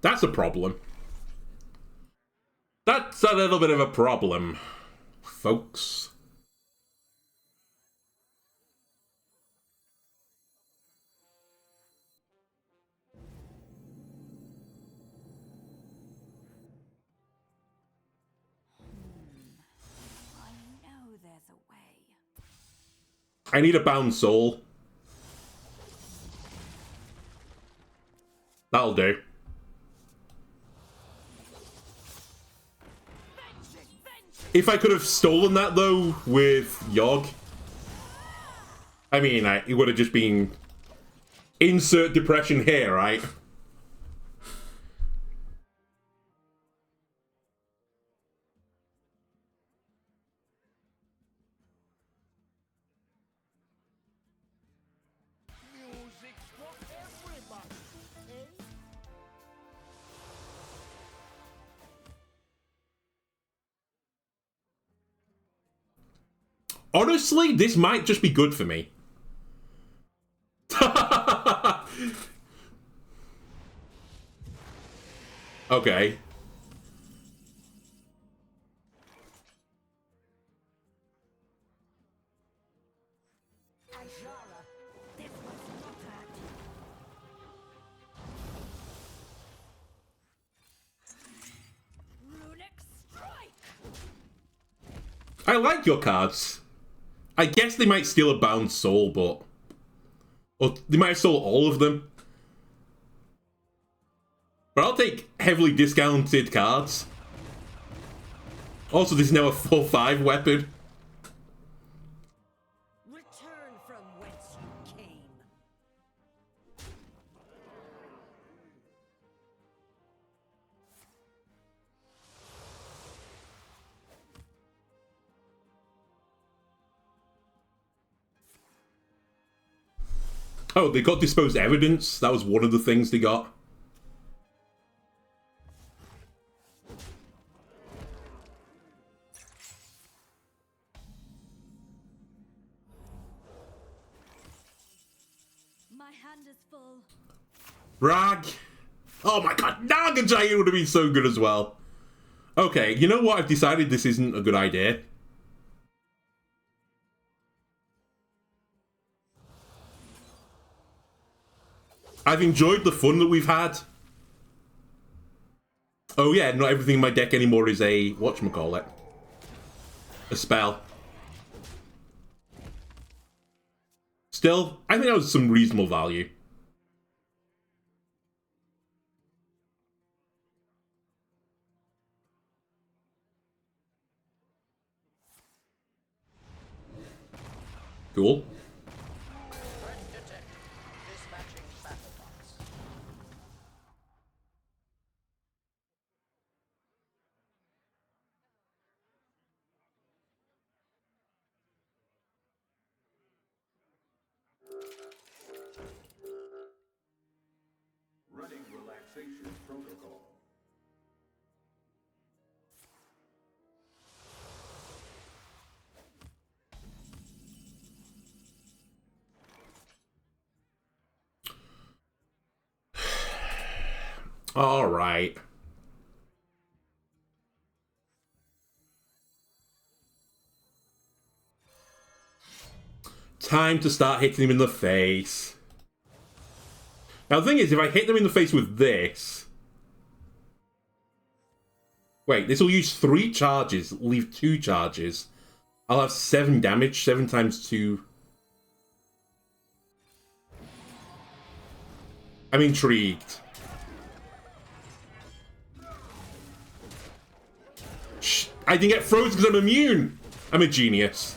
That's a problem. That's a little bit of a problem, folks. I know there's a way. I need a bound soul. That'll do. If I could have stolen that, though, with Yogg, I mean, it would have just been insert depression here, right? Music's for everybody, eh? Honestly, this might just be good for me. Okay. Runic strike. I like your cards. I guess they might steal a bound soul, but... Or they might have stole all of them. But I'll take heavily discounted cards. Also, this is now a 4/5 weapon. Return from whence you came. Oh, they got Dispose of Evidence. That was one of the things they got. My hand is full. Brag. Oh my god, Naga Giant would have been so good as well. Okay, you know what? I've decided this isn't a good idea. I've enjoyed the fun that we've had. Oh yeah, not everything in my deck anymore is a... whatchamacallit? A spell. Still, I think that was some reasonable value. Cool. Running relaxation protocol. Alright. Time to start hitting him in the face. Now the thing is, if I hit them in the face with this... Wait, this will use 3 charges, leave 2 charges. I'll have 7 damage, 7 times 2. I'm intrigued. Shh, I didn't get frozen because I'm immune! I'm a genius.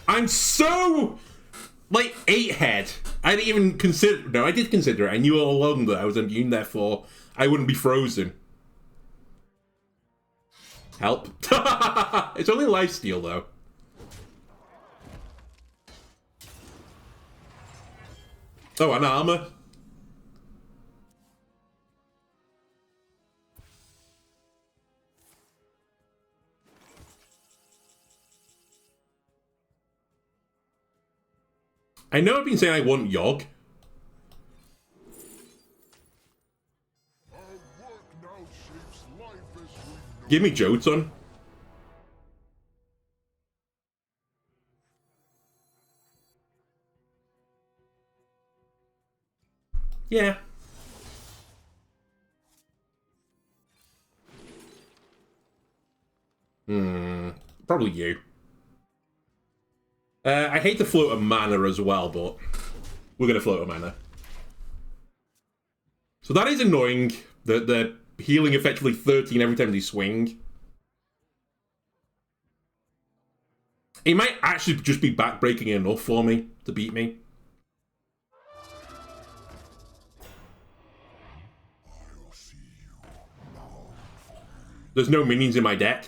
I'm so... like, 8 head. I didn't even consider... No, I did consider it. I knew all along that I was immune, therefore I wouldn't be frozen. Help. It's only lifesteal, though. Oh, and armor. I know I've been saying I want Yogg. Give me Jotun. Yeah. Probably you. I hate to float a mana as well, but we're going to float a mana. So that is annoying, that they're healing effectively 13 every time they swing. It might actually just be backbreaking enough for me to beat me. There's no minions in my deck.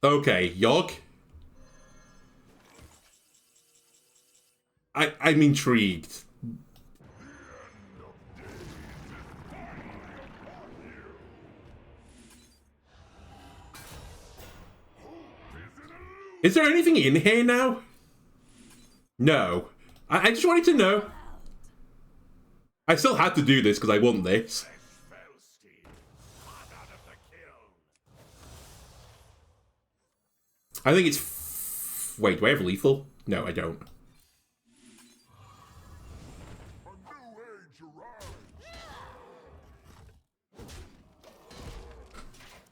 Okay, Yogg. I'm intrigued. Is there anything in here now? No. I just wanted to know. I still had to do this because I want this. I think it's... Wait, do I have lethal? No, I don't.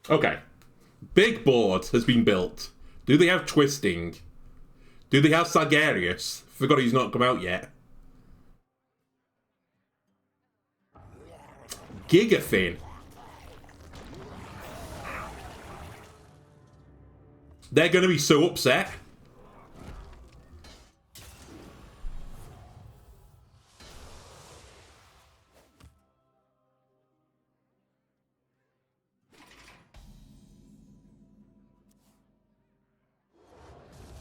Okay. Big board has been built. Do they have twisting? Do they have Sargarius? Forgot he's not come out yet. Gigafin. They're going to be so upset.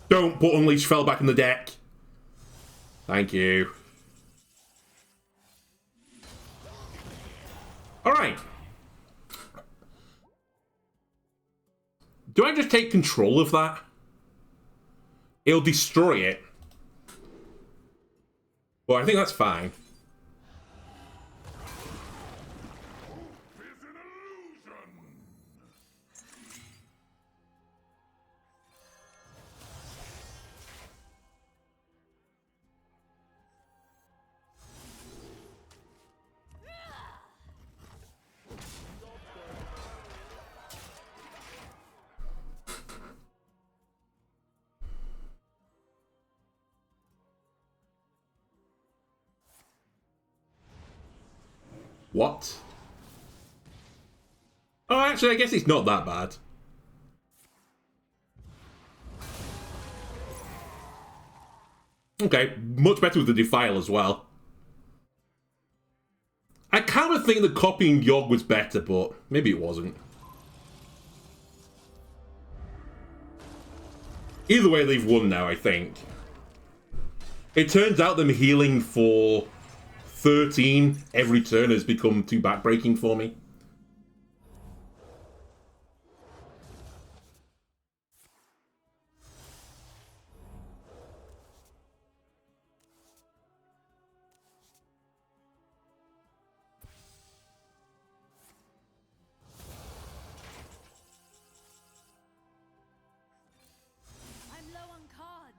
Don't put Unleash Fel back in the deck. Thank you. Alright. Do I just take control of that? It'll destroy it. Well, I think that's fine. What? Oh, actually, I guess it's not that bad. Okay, much better with the Defile as well. I kind of think that copying Yogg was better, but maybe it wasn't. Either way, they've won now, I think. It turns out them healing for 13 every turn has become too backbreaking for me. I'm low on cards.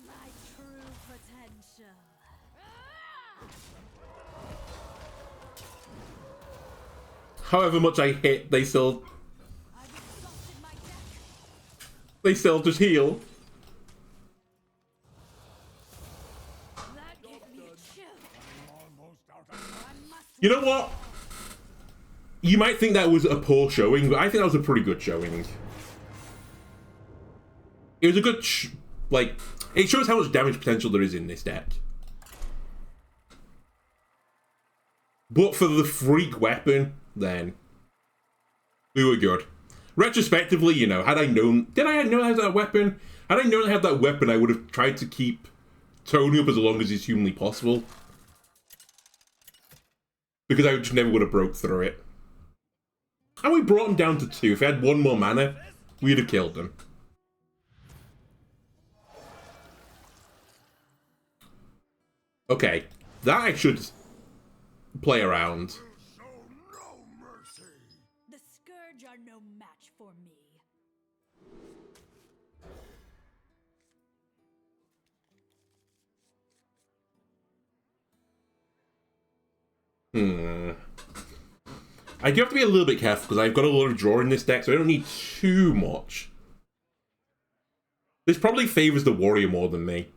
My true potential. However much I hit, they still I've exhausted my deck. just heal. That gave me a chill. I must You know what? You might think that was a poor showing, but I think that was a pretty good showing. It was a good, like, it shows how much damage potential there is in this deck. But for the freak weapon, then, we were good. Retrospectively, you know, had I known, did I know I had that weapon? Had I known I had that weapon, I would have tried to keep Tony up as long as is humanly possible. Because I just never would have broke through it. And we brought him down to 2. If he had 1 more mana, we'd have killed him. Okay, that I should play around. Show no mercy. The Scourge are no match for me. I do have to be a little bit careful because I've got a lot of draw in this deck, so I don't need too much. This probably favors the warrior more than me.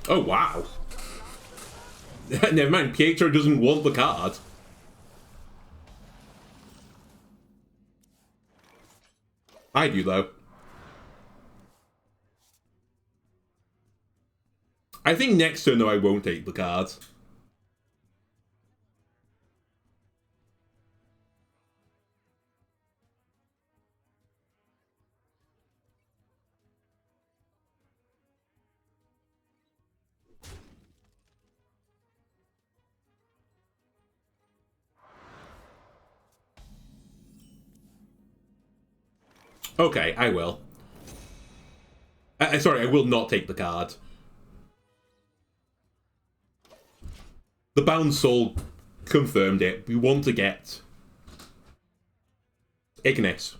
Oh, wow. Never mind, Pietro doesn't want the card. I do, though. I think next turn, though, I won't take the card. Okay, I will. Sorry, I will not take the card. The Bound Soul confirmed it. We want to get Ignis.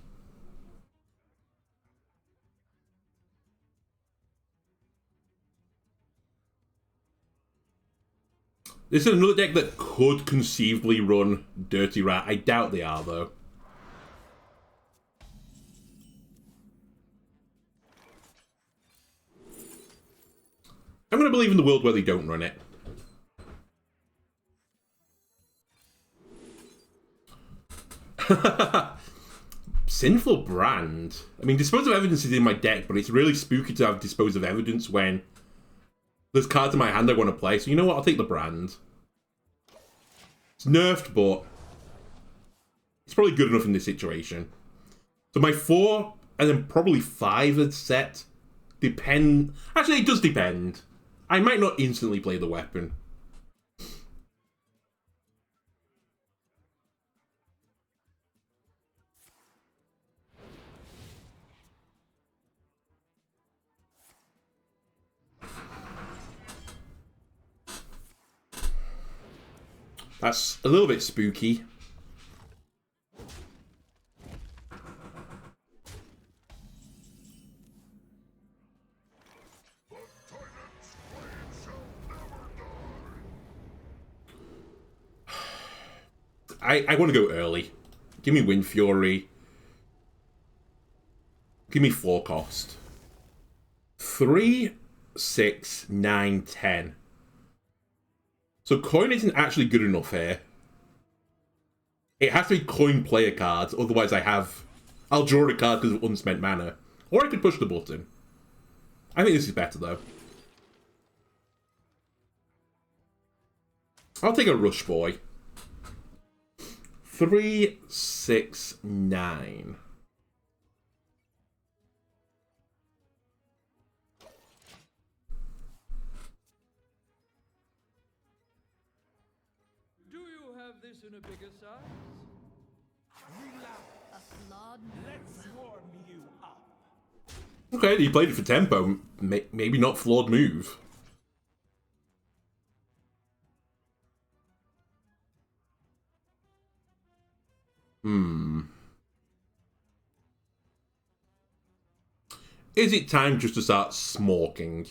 This is another deck that could conceivably run Dirty Rat. I doubt they are, though. I'm going to believe in the world where they don't run it. Sinful Brand. I mean, Dispose of Evidence is in my deck, but it's really spooky to have Dispose of Evidence when there's cards in my hand I want to play. So you know what? I'll take the Brand. It's nerfed, but it's probably good enough in this situation. So my 4 and then probably 5 is set. Depend. Actually, it does depend. I might not instantly play the weapon. That's a little bit spooky. I want to go early. Give me Wind Fury. Give me 4 cost. 3, 6, 9, 10. So coin isn't actually good enough here. It has to be coin player cards, otherwise I'll draw a card because of unspent mana. Or I could push the button. I think this is better though. I'll take a Rush Boy. 3, 6, 9. Do you have this in a bigger size? A flawed Let's warm you up. Okay, you played it for tempo. Maybe not flawed move. Is it time just to start smoking?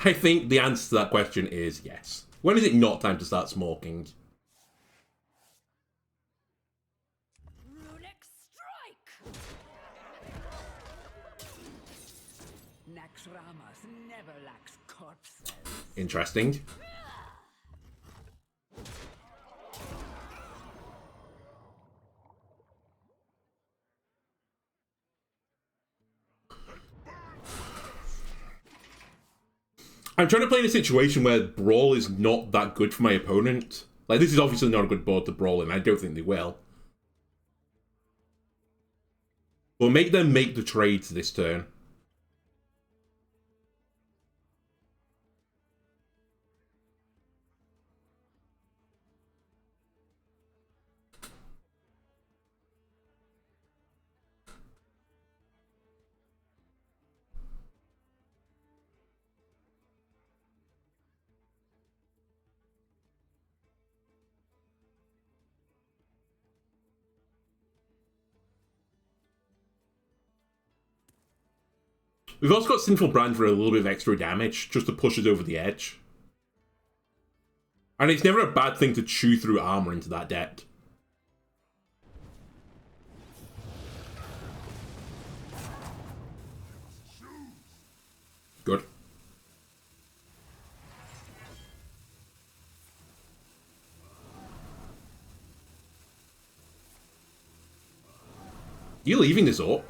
I think the answer to that question is yes. When is it not time to start smoking? Runic strike! Naxxramas never lacks corpses. Interesting. I'm trying to play in a situation where Brawl is not that good for my opponent. Like, this is obviously not a good board to Brawl in. I don't think they will. But make them make the trades this turn. We've also got Sinful Brand for a little bit of extra damage, just to push us over the edge. And it's never a bad thing to chew through armor into that deck. Good. You leaving this up?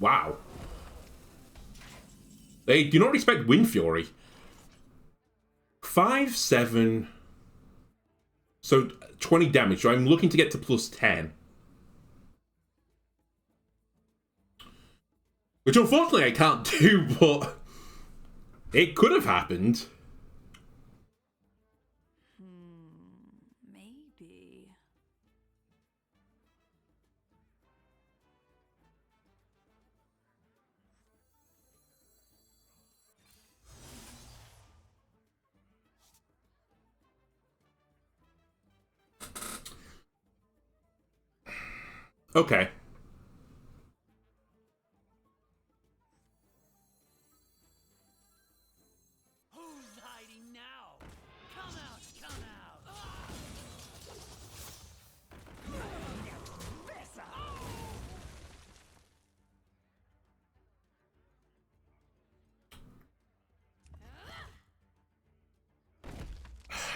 Wow. They do not respect Wind Fury. 5, 7. So 20 damage. So I'm looking to get to plus 10. Which unfortunately I can't do, but it could have happened. Maybe. Okay. Who's hiding now? Come out, come out.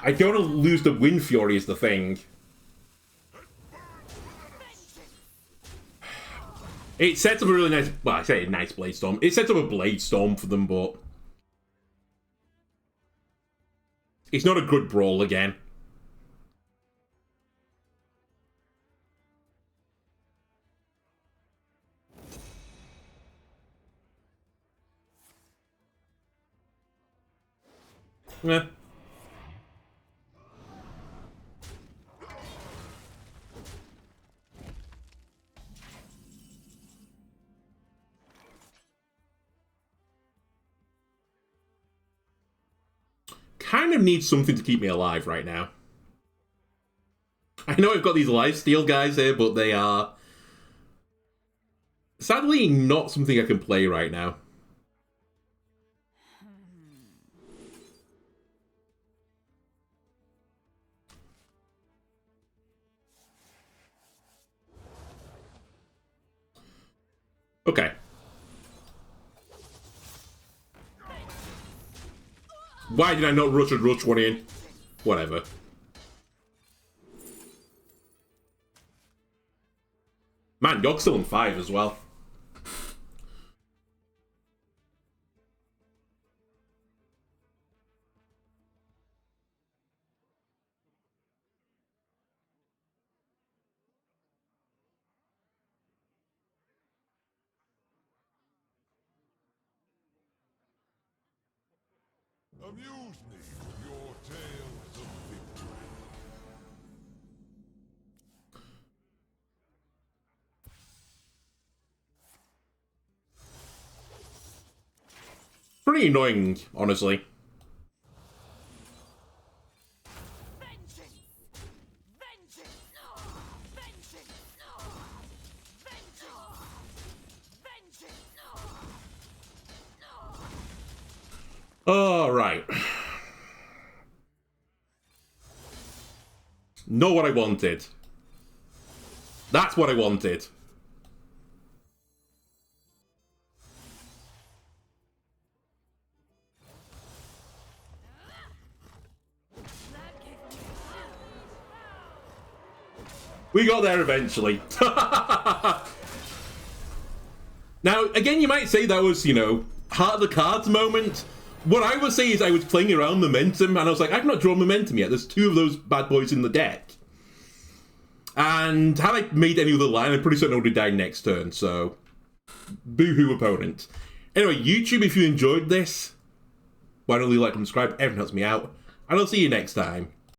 I don't want to lose the Wind Fury is the thing. It sets up a really nice, well, I say a nice Blade Storm. It sets up a Blade Storm for them, but it's not a good Brawl again. Yeah. Kind of need something to keep me alive right now. I know I've got these lifesteal guys here, but they are sadly not something I can play right now. Why did I not rush one in? Whatever. Man, Yogg's still on 5 as well. Amuse me with your tales of victory. Pretty annoying, honestly. Alright. Not what I wanted. That's what I wanted. We got there eventually. Now, again, you might say that was, you know, heart of the cards moment. What I would say is I was playing around momentum, and I was like, I've not drawn momentum yet. There's 2 of those bad boys in the deck. And had I made any other line, I'm pretty certain I would have died next turn, so... Boo-hoo opponent. Anyway, YouTube, if you enjoyed this, why don't you like and subscribe? Everyone helps me out. And I'll see you next time.